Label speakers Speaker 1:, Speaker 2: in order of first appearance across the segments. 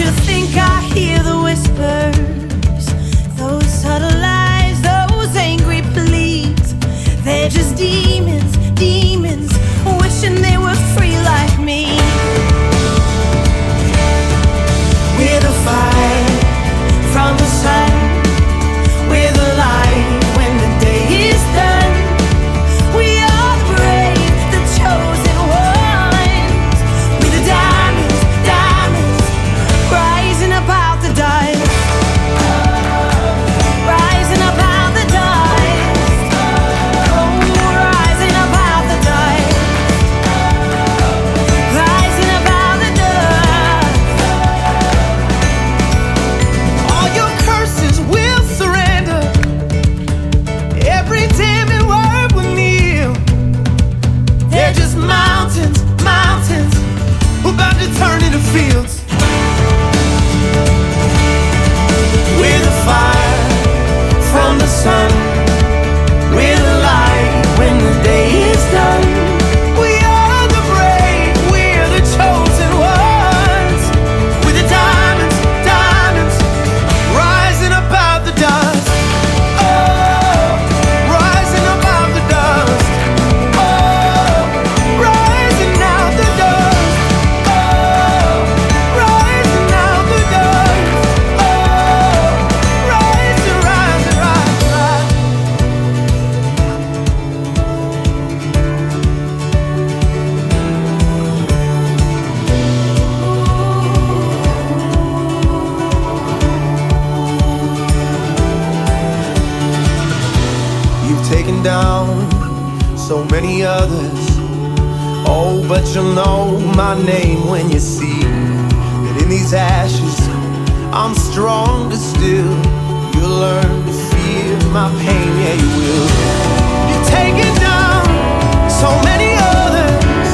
Speaker 1: you think I hear the whispers, those subtle lies, those angry pleas? They're just demons, demons, wishing they were free like me. We're the fire from the sun, we're the light when the day is done. We are the brave, the chosen ones. We're the diamonds, diamonds, rising up out the dust, rising up out the dust, oh, rising up out the dust, rising up out the dust. All your curses will surrender, every damning word will kneel. They're just mountains, mountains, about to turn into fields. We're the fire from the sun, we're the light when the day is done. We are the brave, we're the chosen ones. We're the diamonds, diamonds, rising up out the dust. Oh, rising up out the dust. Oh, rising out the dust. Oh, rising out the dust. Oh, rising, rising, rising, rising. You've taken down so many others. Oh, but you'll know my name when you see that in these ashes I'm stronger still. You'll learn to feel my pain, yeah you will. You've taken down so many others.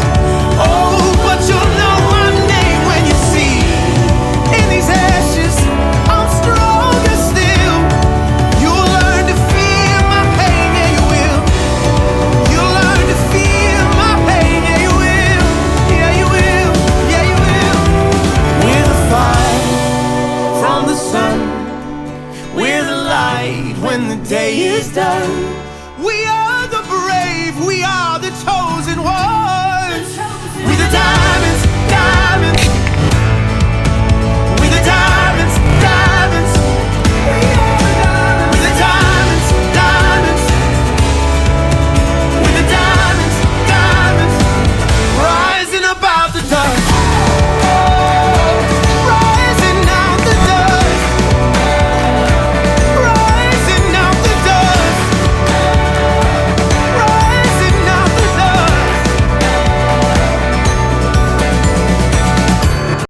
Speaker 1: Oh, but you'll know my name when you see in these ashes I'm stronger still. You'll learn to feel my pain, yeah you will. You'll learn to feel my pain, yeah you will. Yeah you will, yeah you will. We're the fire from the sun, we're the light when the day is done.